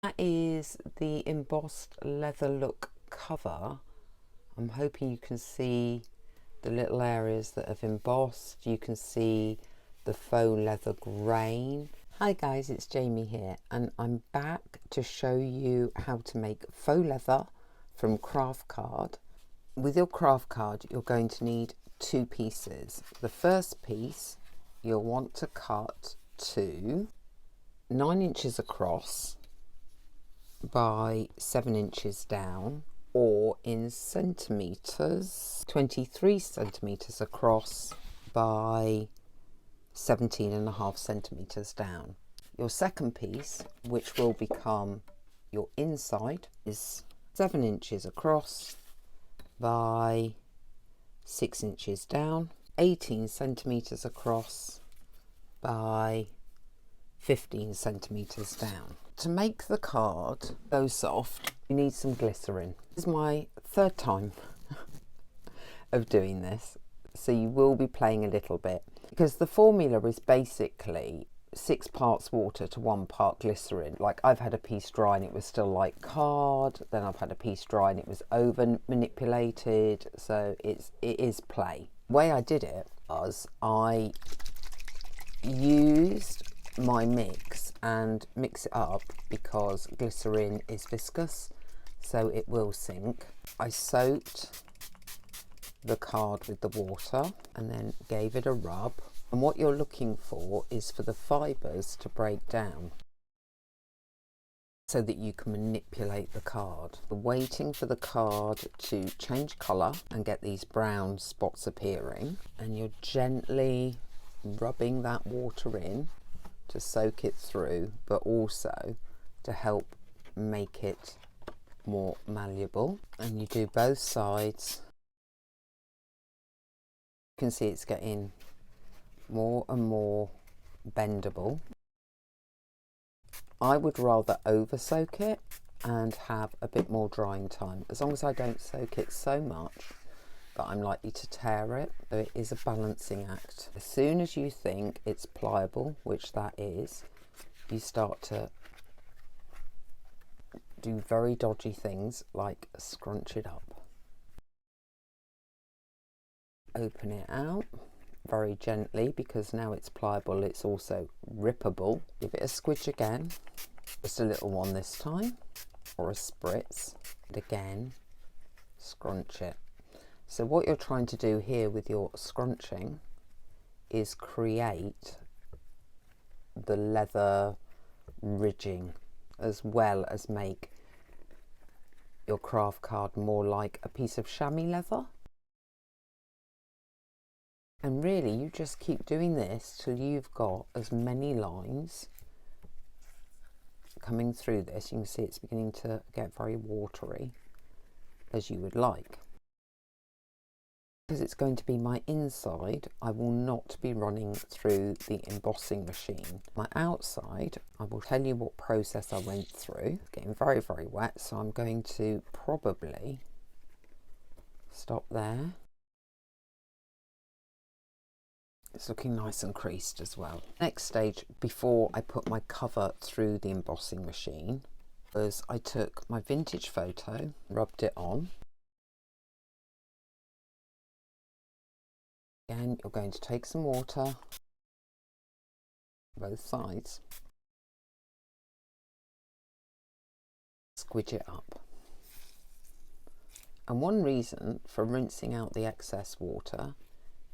That is the embossed leather look cover. I'm hoping you can see the little areas that have embossed. You can see the faux leather grain. Hi guys, it's Jamie here, and I'm back to show you how to make faux leather from craft card. With your craft card, you're going to need two pieces. The first piece you'll want to cut to 9 inches across by 7 inches down, or in centimeters, 23 centimeters across by 17.5 centimeters down. Your second piece, which will become your inside, is 7 inches across by 6 inches down, 18 centimeters across by 15 centimeters down. To make the card go soft, you need some glycerin. This is my third time of doing this, so you will be playing a little bit, because the formula is basically 6 parts water to 1 part glycerin. Like, I've had a piece dry and it was still like card, then I've had a piece dry and it was over manipulated, so it is play. The way I did it was I used my mix and mix it up, because glycerin is viscous, so it will sink. I soaked the card with the water and then gave it a rub, and what you're looking for is for the fibres to break down so that you can manipulate the card. Waiting for the card to change colour and get these brown spots appearing, and you're gently rubbing that water in to soak it through, but also to help make it more malleable. And you do both sides. You can see it's getting more and more bendable. I would rather over soak it and have a bit more drying time, as long as I don't soak it so much that I'm likely to tear it. So it is a balancing act. As soon as you think it's pliable, which that is, you start to do very dodgy things like scrunch it up. Open it out very gently, because now it's pliable, it's also rippable. Give it a squidge again, just a little one this time, or a spritz, and again scrunch it. So what you're trying to do here with your scrunching is create the leather ridging, as well as make your craft card more like a piece of chamois leather. And really, you just keep doing this till you've got as many lines coming through this. You can see it's beginning to get very watery, as you would like. Because it's going to be my inside, I will not be running through the embossing machine. My outside, I will tell you what process I went through. It's getting very, very wet, so I'm going to probably stop there. It's looking nice and creased as well. Next stage, before I put my cover through the embossing machine, was I took my vintage photo, rubbed it on. Again, you're going to take some water, both sides, squidge it up. And one reason for rinsing out the excess water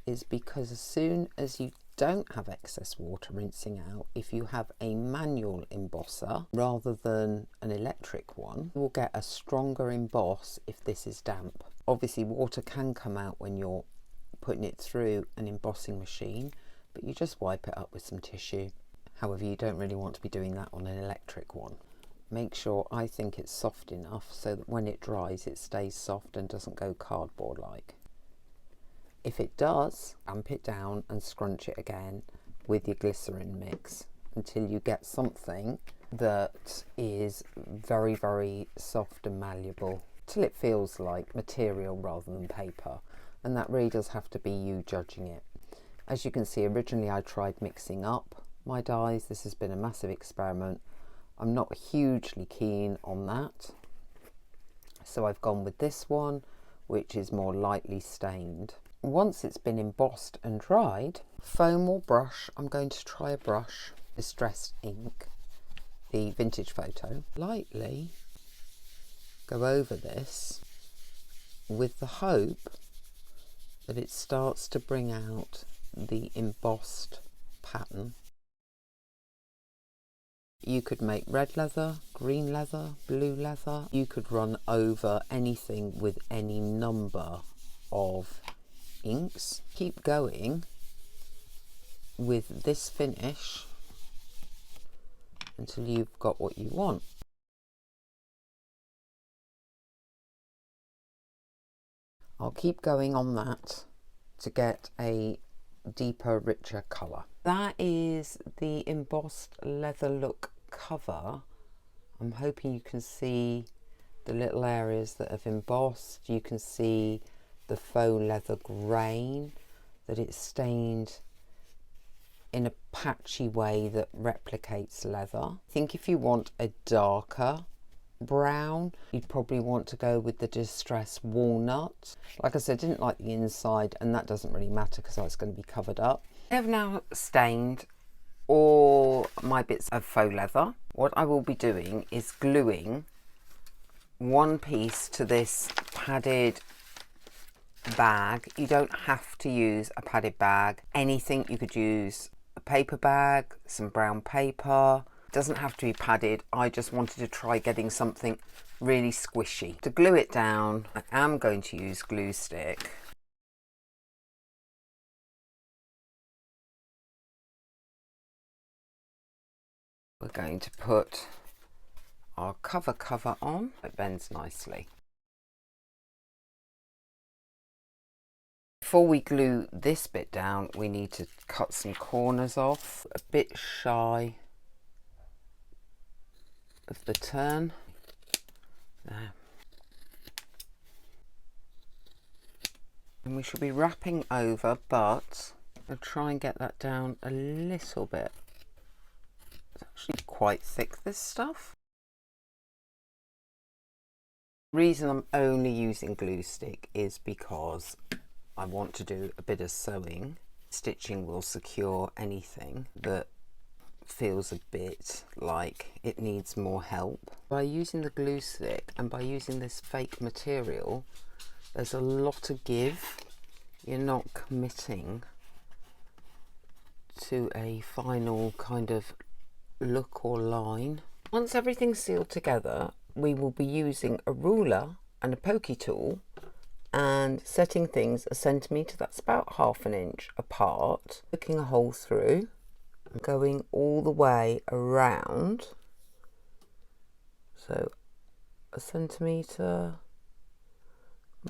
is because as soon as you don't have excess water rinsing out, if you have a manual embosser rather than an electric one, you will get a stronger emboss if this is damp. Obviously, water can come out when you're putting it through an embossing machine, but you just wipe it up with some tissue. However, you don't really want to be doing that on an electric one. Make sure, I think, it's soft enough so that when it dries it stays soft and doesn't go cardboard like. If it does, amp it down and scrunch it again with your glycerin mix until you get something that is very, very soft and malleable, till it feels like material rather than paper. And that really does have to be you judging it. As you can see, originally I tried mixing up my dyes. This has been a massive experiment. I'm not hugely keen on that, so I've gone with this one, which is more lightly stained. Once it's been embossed and dried, foam or brush, I'm going to try a brush, Distressed Ink, the Vintage Photo, lightly go over this with the hope that it starts to bring out the embossed pattern. You could make red leather, green leather, blue leather. You could run over anything with any number of inks. Keep going with this finish until you've got what you want. I'll keep going on that to get a deeper, richer colour. That is the embossed leather look cover. I'm hoping you can see the little areas that have embossed. You can see the faux leather grain, that it's stained in a patchy way that replicates leather. I think if you want a darker brown, you'd probably want to go with the Distress Walnut. Like I said, I didn't like the inside, and that doesn't really matter because it's going to be covered up. I have now stained all my bits of faux leather. What I will be doing is gluing one piece to this padded bag. You don't have to use a padded bag. Anything, you could use a paper bag, some brown paper. It doesn't have to be padded. I just wanted to try getting something really squishy. To glue it down, I am going to use glue stick. We're going to put our cover on. It bends nicely. Before we glue this bit down, we need to cut some corners off, a bit shy of the turn. There. And we should be wrapping over, but I'll try and get that down a little bit. It's actually quite thick, this stuff. The reason I'm only using glue stick is because I want to do a bit of sewing. Stitching will secure anything that feels a bit like it needs more help. By using the glue stick and by using this fake material, there's a lot of give. You're not committing to a final kind of look or line. Once everything's sealed together, we will be using a ruler and a pokey tool and setting things a centimetre, that's about ½ an inch apart, poking a hole through, going all the way around, so a centimetre,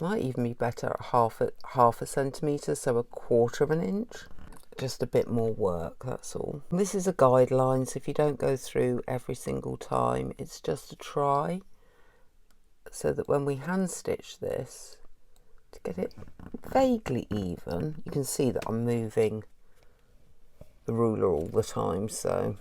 might even be better at half a centimetre, so £1/4 of an inch. Just a bit more work, that's all. This is a guideline, so if you don't go through every single time, it's just a try, so that when we hand stitch this, to get it vaguely even, you can see that I'm moving the ruler all the time, so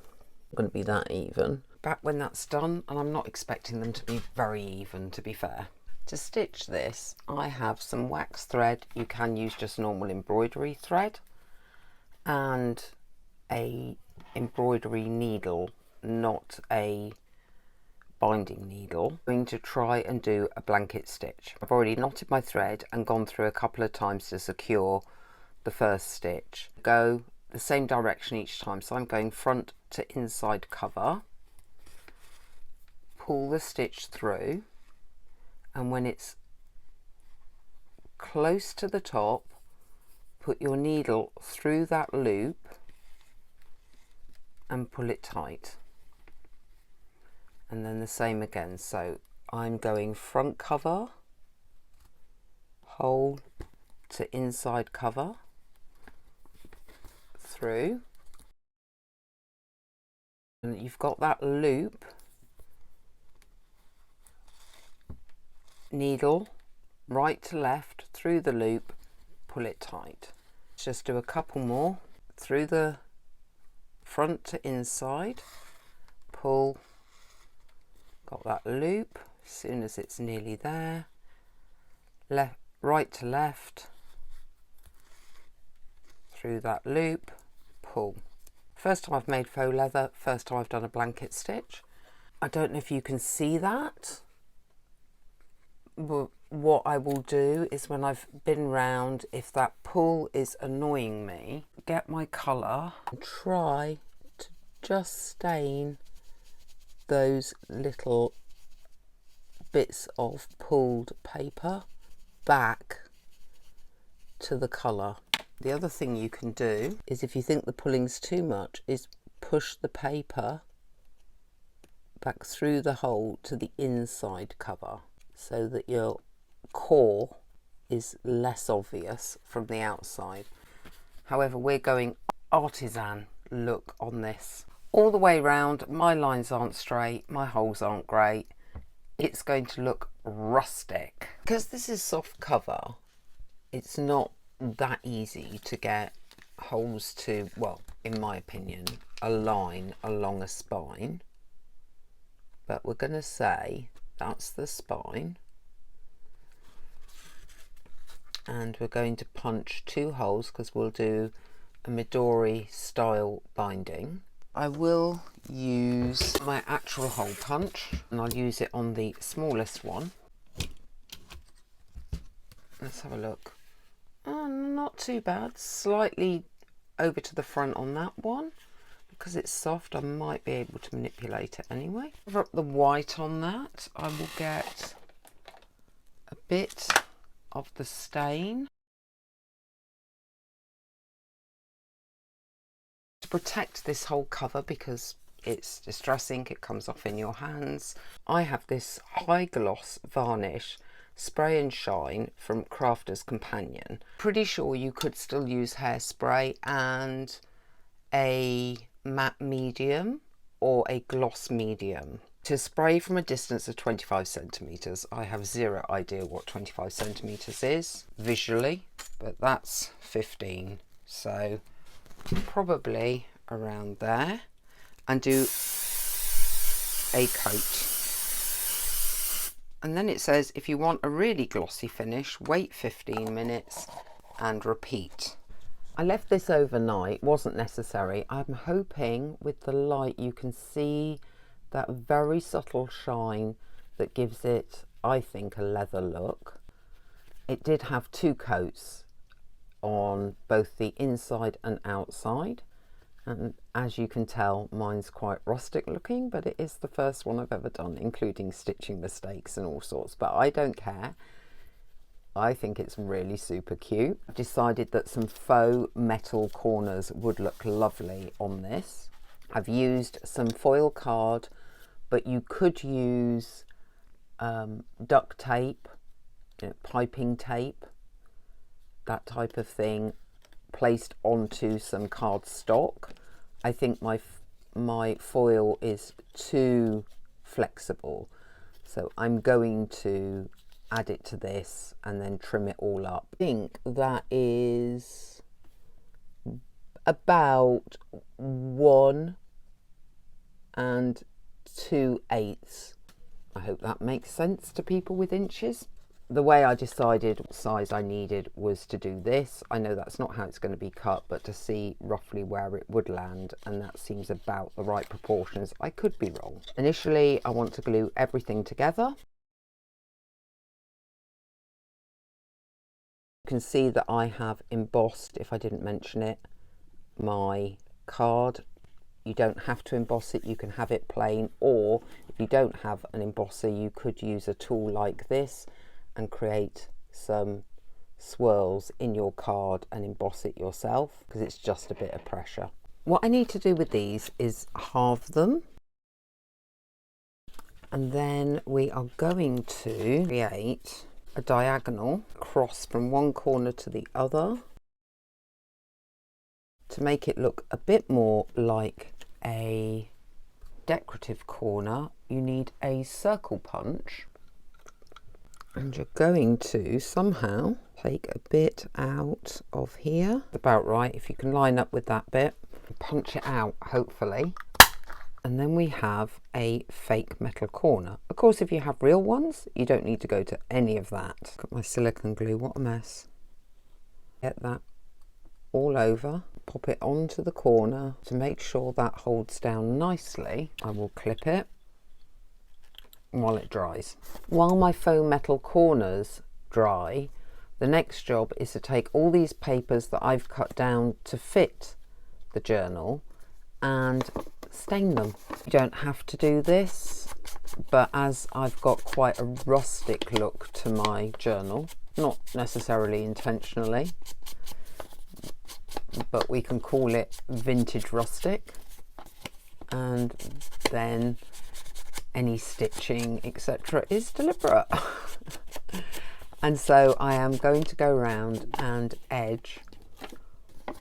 it's going to be that even. Back when that's done, and I'm not expecting them to be very even, to be fair. To stitch this, I have some wax thread. You can use just normal embroidery thread, and a embroidery needle, not a binding needle. I'm going to try and do a blanket stitch. I've already knotted my thread and gone through a couple of times to secure the first stitch. Go the same direction each time, so I'm going front to inside cover, pull the stitch through, and when it's close to the top, put your needle through that loop and pull it tight. And then the same again, so I'm going front cover, hole to inside cover, through, and you've got that loop, needle right to left through the loop, pull it tight. Let's just do a couple more through the front to inside, pull that loop. As soon as it's nearly there, left, right to left, through that loop, pull. First time I've made faux leather, first time I've done a blanket stitch. I don't know if you can see that, but what I will do is when I've been round, if that pull is annoying me, get my colour and try to just stain those little bits of pulled paper back to the colour. The other thing you can do is, if you think the pulling's too much, is push the paper back through the hole to the inside cover so that your core is less obvious from the outside. However, we're going artisan look on this. All the way round, my lines aren't straight, my holes aren't great. It's going to look rustic. Because this is soft cover, it's not that easy to get holes to, well, in my opinion, a line along a spine. But we're going to say that's the spine. And we're going to punch 2 holes because we'll do a Midori style binding. I will use my actual hole punch, and I'll use it on the smallest one. Let's have a look. Not too bad. Slightly over to the front on that one. Because it's soft, I might be able to manipulate it anyway. Cover up the white on that. I will get a bit of the stain to protect this whole cover because it's distress ink, it comes off in your hands. I have this high gloss varnish spray and shine from Crafter's Companion. Pretty sure you could still use hairspray and a matte medium or a gloss medium. To spray from a distance of 25 centimeters, I have zero idea what 25 centimeters is visually, but that's 15, so probably around there, and do a coat. And then it says if you want a really glossy finish, wait 15 minutes and repeat. I left this overnight, wasn't necessary. I'm hoping with the light you can see that very subtle shine that gives it, I think, a leather look. It did have 2 coats on both the inside and outside, and as you can tell, mine's quite rustic looking, but it is the first one I've ever done, including stitching mistakes and all sorts, but I don't care. I think it's really super cute. I've decided that some faux metal corners would look lovely on this. I've used some foil card, but you could use duct tape, piping tape, that type of thing, placed onto some cardstock. I think my foil is too flexible, so I'm going to add it to this and then trim it all up. I think that is about 1 2/8. I hope that makes sense to people with inches. The way I decided what size I needed was to do this. I know that's not how it's going to be cut, but to see roughly where it would land, and that seems about the right proportions. I could be wrong. Initially, I want to glue everything together. You can see that I have embossed, if I didn't mention it, my card. You don't have to emboss it, you can have it plain, or if you don't have an embosser, you could use a tool like this and create some swirls in your card and emboss it yourself, because it's just a bit of pressure. What I need to do with these is halve them, and then we are going to create a diagonal cross from one corner to the other to make it look a bit more like a decorative corner. You need a circle punch, and you're going to somehow take a bit out of here, about right, if you can line up with that bit, and punch it out hopefully, And then we have a fake metal corner. Of course, if you have real ones, you don't need to go to any of that. Got my silicone glue, what a mess. Get that all over, pop it onto the corner to make sure that holds down nicely. I will clip it while it dries. While my faux metal corners dry, the next job is to take all these papers that I've cut down to fit the journal and stain them. You don't have to do this, but as I've got quite a rustic look to my journal, not necessarily intentionally, but we can call it vintage rustic, and then any stitching etc is deliberate. And so I am going to go around and edge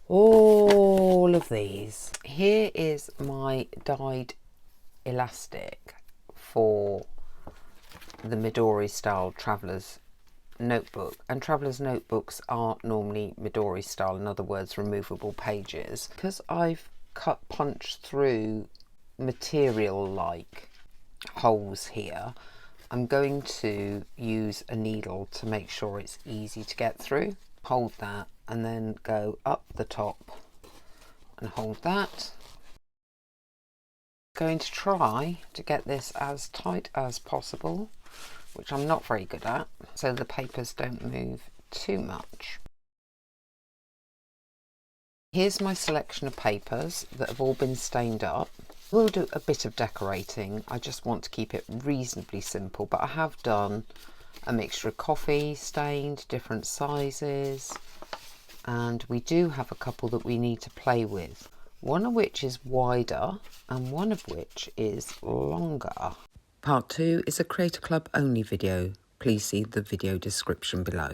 all of these. Here is my dyed elastic for the Midori style traveller's notebook, and traveller's notebooks are normally Midori style, in other words removable pages. Because I've cut punch through material like holes here, I'm going to use a needle to make sure it's easy to get through. Hold that and then go up the top and hold that. Going to try to get this as tight as possible, which I'm not very good at, so the papers don't move too much. Here's my selection of papers that have all been stained up. We'll do a bit of decorating. I just want to keep it reasonably simple, but I have done a mixture of coffee stained, different sizes, and we do have a couple that we need to play with, one of which is wider and one of which is longer. Part 2 is a Creator Club only video. Please see the video description below.